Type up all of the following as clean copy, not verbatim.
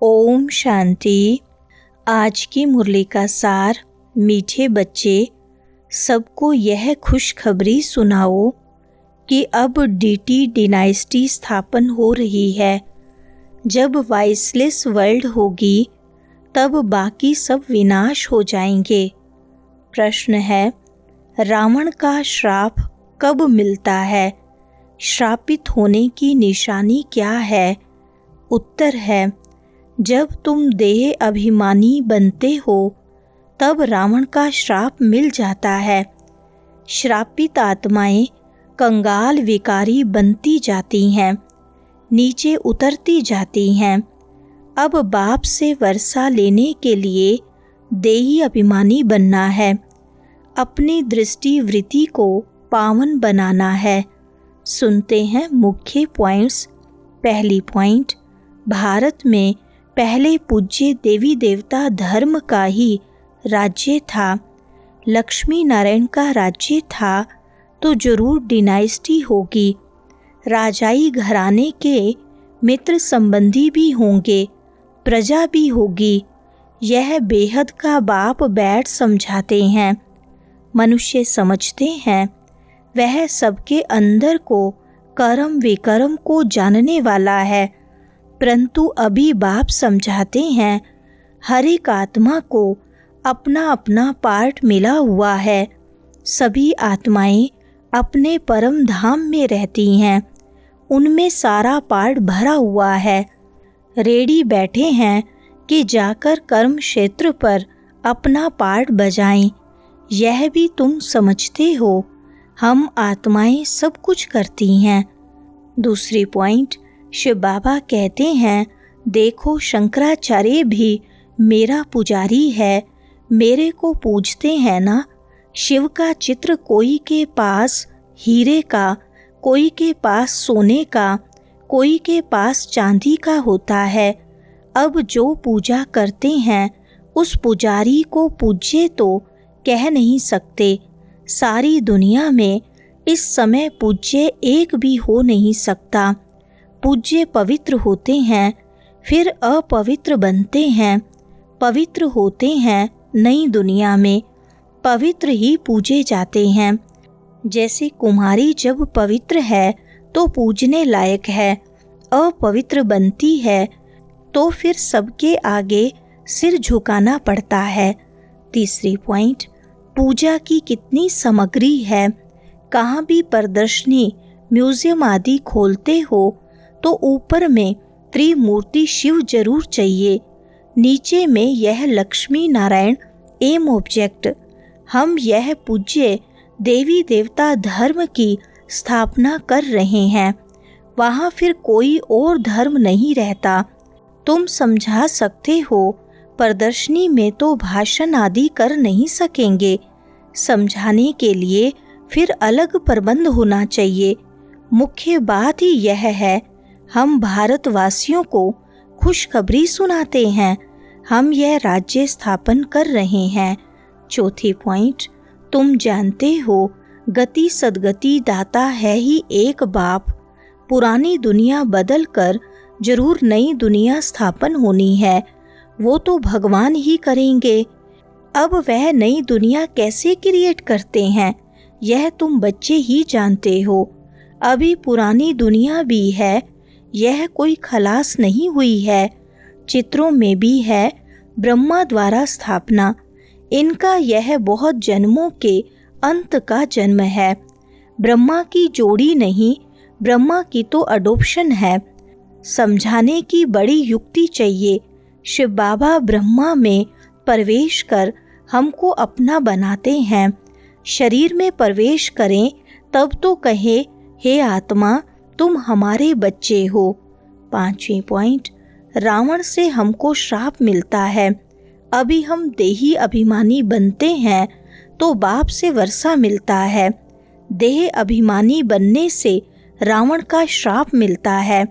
ओम शांति। आज की मुरली का सार। मीठे बच्चे, सबको यह खुशखबरी सुनाओ कि अब डीटी डिनाइस्टी स्थापन हो रही है। जब वाइसलेस वर्ल्ड होगी तब बाकी सब विनाश हो जाएंगे। प्रश्न है, रावण का श्राप कब मिलता है? श्रापित होने की निशानी क्या है? उत्तर है, जब तुम देह अभिमानी बनते हो तब रावण का श्राप मिल जाता है। श्रापित आत्माएं कंगाल विकारी बनती जाती हैं, नीचे उतरती जाती हैं। अब बाप से वर्षा लेने के लिए देही अभिमानी बनना है, अपनी दृष्टि वृत्ति को पावन बनाना है। सुनते हैं मुख्य पॉइंट्स। पहली पॉइंट, भारत में पहले पूज्य देवी देवता धर्म का ही राज्य था। लक्ष्मी नारायण का राज्य था तो जरूर डिनाइस्टी होगी। राजाई घराने के मित्र संबंधी भी होंगे, प्रजा भी होगी। यह बेहद का बाप बैठ समझाते हैं। मनुष्य समझते हैं वह सबके अंदर को कर्म विकर्म को जानने वाला है, परंतु अभी बाप समझाते हैं हर एक आत्मा को अपना अपना पार्ट मिला हुआ है। सभी आत्माएं अपने परम धाम में रहती हैं, उनमें सारा पार्ट भरा हुआ है। रेडी बैठे हैं कि जाकर कर्म क्षेत्र पर अपना पार्ट बजाएं। यह भी तुम समझते हो, हम आत्माएं सब कुछ करती हैं। दूसरी पॉइंट, शिव बाबा कहते हैं, देखो शंकराचार्य भी मेरा पुजारी है, मेरे को पूजते हैं ना। शिव का चित्र कोई के पास हीरे का, कोई के पास सोने का, कोई के पास चांदी का होता है। अब जो पूजा करते हैं उस पुजारी को पूज्य तो कह नहीं सकते। सारी दुनिया में इस समय पूज्य एक भी हो नहीं सकता। पूज्य पवित्र होते हैं, फिर अपवित्र बनते हैं, पवित्र होते हैं नई दुनिया में, पवित्र ही पूजे जाते हैं। जैसे कुमारी जब पवित्र है तो पूजने लायक है, अपवित्र बनती है तो फिर सबके आगे सिर झुकाना पड़ता है। तीसरी पॉइंट, पूजा की कितनी सामग्री है। कहाँ भी प्रदर्शनी म्यूजियम आदि खोलते हो तो ऊपर में त्रिमूर्ति शिव जरूर चाहिए, नीचे में यह लक्ष्मी नारायण एम ऑब्जेक्ट। हम यह पूज्य देवी देवता धर्म की स्थापना कर रहे हैं, वहाँ फिर कोई और धर्म नहीं रहता। तुम समझा सकते हो, प्रदर्शनी में तो भाषण आदि कर नहीं सकेंगे। समझाने के लिए फिर अलग प्रबंध होना चाहिए। मुख्य बात ही यह है, हम भारतवासियों को खुशखबरी सुनाते हैं, हम यह राज्य स्थापन कर रहे हैं। चौथी पॉइंट, तुम जानते हो गति सदगति दाता है ही एक बाप। पुरानी दुनिया बदल कर जरूर नई दुनिया स्थापन होनी है, वो तो भगवान ही करेंगे। अब वह नई दुनिया कैसे क्रिएट करते हैं यह तुम बच्चे ही जानते हो। अभी पुरानी दुनिया भी है, यह कोई खलास नहीं हुई है। चित्रों में भी है ब्रह्मा द्वारा स्थापना। इनका यह बहुत जन्मों के अंत का जन्म है। ब्रह्मा की जोड़ी नहीं, ब्रह्मा की तो अडोप्शन है। समझाने की बड़ी युक्ति चाहिए। शिव बाबा ब्रह्मा में प्रवेश कर हमको अपना बनाते हैं। शरीर में प्रवेश करें तब तो कहे, हे आत्मा तुम हमारे बच्चे हो। पांचवी पॉइंट, रावण से हमको श्राप मिलता है। अभी हम देही अभिमानी बनते हैं तो बाप से वर्षा मिलता है। देह अभिमानी बनने से रावण का श्राप मिलता है।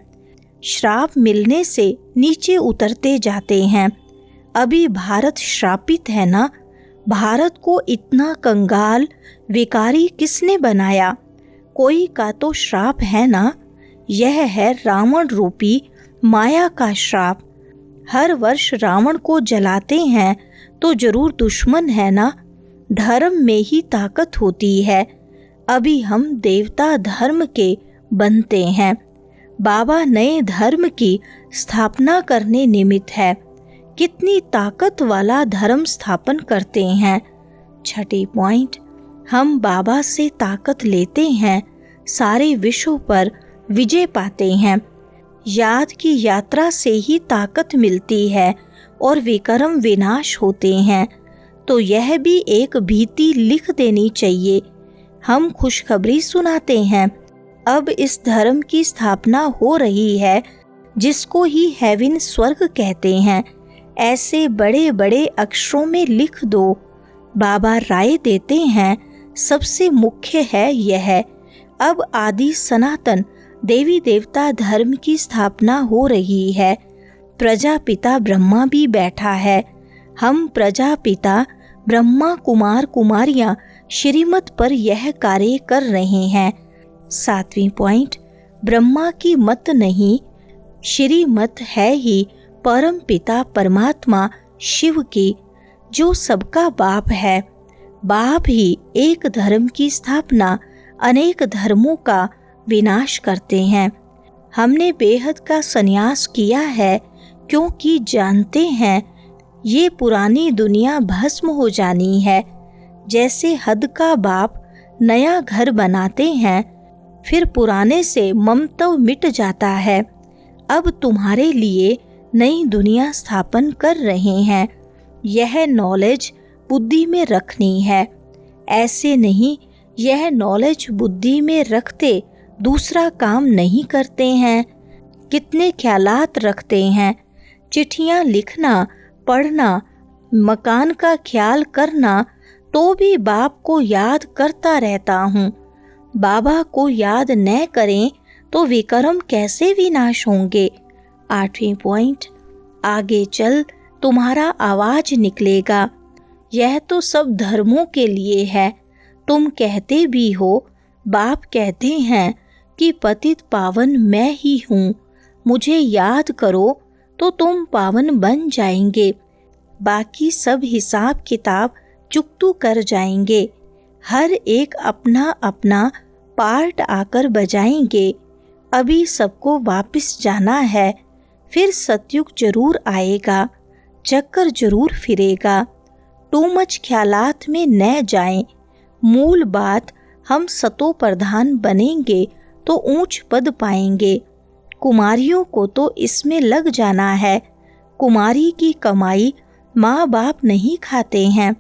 श्राप मिलने से नीचे उतरते जाते हैं। अभी भारत श्रापित है ना। भारत को इतना कंगाल विकारी किसने बनाया? कोई का तो श्राप है ना। यह है रावण रूपी माया का श्राप। हर वर्ष रावण को जलाते हैं तो जरूर दुश्मन है ना। धर्म में ही ताकत होती है। अभी हम देवता धर्म के बनते हैं। बाबा नए धर्म की स्थापना करने निमित्त है। कितनी ताकत वाला धर्म स्थापन करते हैं। छठी पॉइंट, हम बाबा से ताकत लेते हैं, सारे विश्व पर विजय पाते हैं। याद की यात्रा से ही ताकत मिलती है और विकर्म विनाश होते हैं। तो यह भी एक भीति लिख देनी चाहिए। हम खुशखबरी सुनाते हैं। अब इस धर्म की स्थापना हो रही है जिसको ही हेवन स्वर्ग कहते हैं। ऐसे बड़े बड़े अक्षरों में लिख दो। बाबा राय देते हैं सबसे मुख्य है यह, अब आदि सनातन देवी देवता धर्म की स्थापना हो रही है। प्रजापिता ब्रह्मा भी बैठा है। हम प्रजापिता ब्रह्मा कुमार कुमारियां श्रीमत पर यह कार्य कर रहे हैं। 7वीं पॉइंट, ब्रह्मा की मत नहीं, श्रीमत है ही परम पिता परमात्मा शिव की, जो सबका बाप है। बाप ही एक धर्म की स्थापना अनेक धर्मों का विनाश करते हैं। हमने बेहद का संन्यास किया है क्योंकि जानते हैं ये पुरानी दुनिया भस्म हो जानी है। जैसे हद का बाप नया घर बनाते हैं, फिर पुराने से ममत्व मिट जाता है। अब तुम्हारे लिए नई दुनिया स्थापन कर रहे हैं। यह नॉलेज बुद्धि में रखनी है। ऐसे नहीं, यह नॉलेज बुद्धि में रखते दूसरा काम नहीं करते हैं। कितने ख्यालात रखते हैं। चिट्ठियाँ लिखना, पढ़ना, मकान का ख्याल करना, तो भी बाप को याद करता रहता हूँ। बाबा को याद न करें तो विकर्म कैसे विनाश होंगे। 8वीं पॉइंट, आगे चल तुम्हारा आवाज निकलेगा। यह तो सब धर्मों के लिए है। तुम कहते भी हो, बाप कहते हैं कि पतित पावन मैं ही हूँ, मुझे याद करो तो तुम पावन बन जाएंगे। बाकी सब हिसाब किताब चुकतू कर जाएंगे। हर एक अपना अपना पार्ट आकर बजाएंगे। अभी सबको वापस जाना है, फिर सतयुग जरूर आएगा, चक्कर जरूर फिरेगा। टू मच ख्यालात में न जाएं। मूल बात, हम सतो प्रधान बनेंगे तो ऊंच पद पाएंगे। कुमारियों को तो इसमें लग जाना है। कुमारी की कमाई माँ बाप नहीं खाते हैं,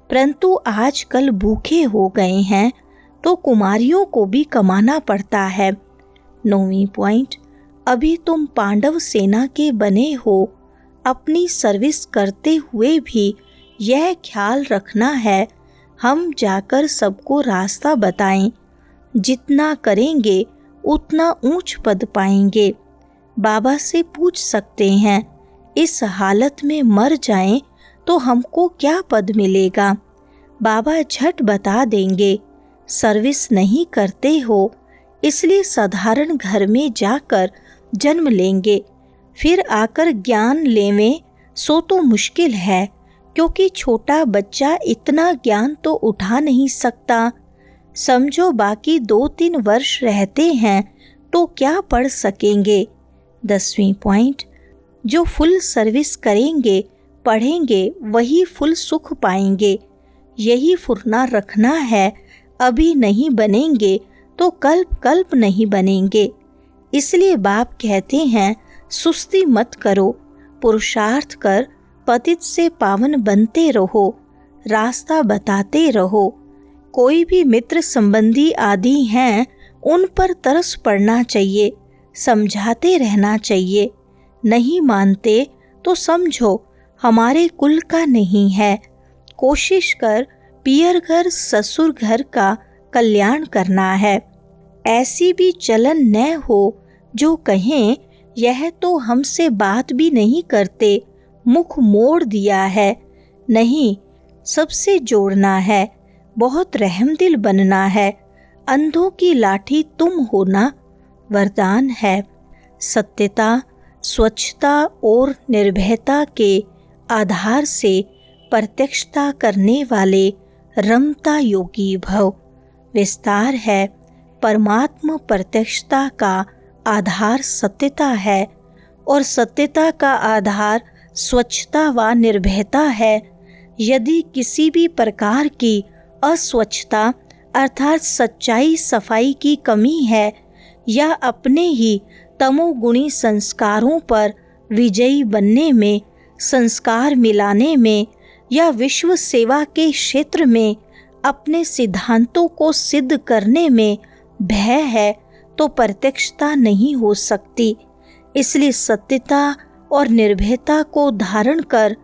परंतु आजकल भूखे हो गए हैं तो कुमारियों को भी कमाना पड़ता है। 9वीं पॉइंट, अभी तुम पांडव सेना के बने हो। अपनी सर्विस करते हुए भी यह ख्याल रखना है, हम जाकर सबको रास्ता बताएं। जितना करेंगे उतना ऊंच पद पाएंगे। बाबा से पूछ सकते हैं, इस हालत में मर जाएं तो हमको क्या पद मिलेगा। बाबा झट बता देंगे, सर्विस नहीं करते हो इसलिए साधारण घर में जाकर जन्म लेंगे, फिर आकर ज्ञान लेवें सो तो मुश्किल है, क्योंकि छोटा बच्चा इतना ज्ञान तो उठा नहीं सकता। समझो बाकी 2-3 वर्ष रहते हैं तो क्या पढ़ सकेंगे। 10वीं पॉइंट, जो फुल सर्विस करेंगे पढ़ेंगे वही फुल सुख पाएंगे। यही फुरना रखना है, अभी नहीं बनेंगे तो कल्प कल्प नहीं बनेंगे। इसलिए बाप कहते हैं सुस्ती मत करो, पुरुषार्थ कर पतित से पावन बनते रहो, रास्ता बताते रहो। कोई भी मित्र संबंधी आदि हैं उन पर तरस पड़ना चाहिए, समझाते रहना चाहिए। नहीं मानते तो समझो हमारे कुल का नहीं है। कोशिश कर पियर घर ससुर घर का कल्याण करना है। ऐसी भी चलन न हो जो कहें यह तो हमसे बात भी नहीं करते, मुख मोड़ दिया है। नहीं, सबसे जोड़ना है, बहुत रहमदिल बनना है। अंधों की लाठी तुम होना वरदान है। सत्यता, स्वच्छता और निर्भयता के आधार से प्रत्यक्षता करने वाले रमता योगी भव। विस्तार है, परमात्मा प्रत्यक्षता का आधार सत्यता है और सत्यता का आधार स्वच्छता व निर्भयता है। यदि किसी भी प्रकार की अस्वच्छता अर्थात सच्चाई सफाई की कमी है या अपने ही तमोगुणी संस्कारों पर विजयी बनने में, संस्कार मिलाने में या विश्व सेवा के क्षेत्र में अपने सिद्धांतों को सिद्ध करने में भय है तो प्रत्यक्षता नहीं हो सकती। इसलिए सत्यता और निर्भयता को धारण कर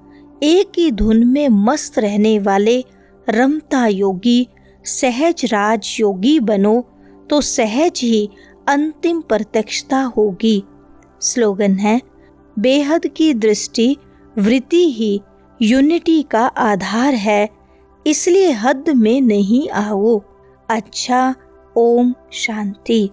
एक ही धुन में मस्त रहने वाले रमता योगी सहज राज योगी बनो तो सहज ही अंतिम प्रत्यक्षता होगी। स्लोगन है, बेहद की दृष्टि वृत्ति ही यूनिटी का आधार है, इसलिए हद में नहीं आओ। अच्छा, ओम शांति।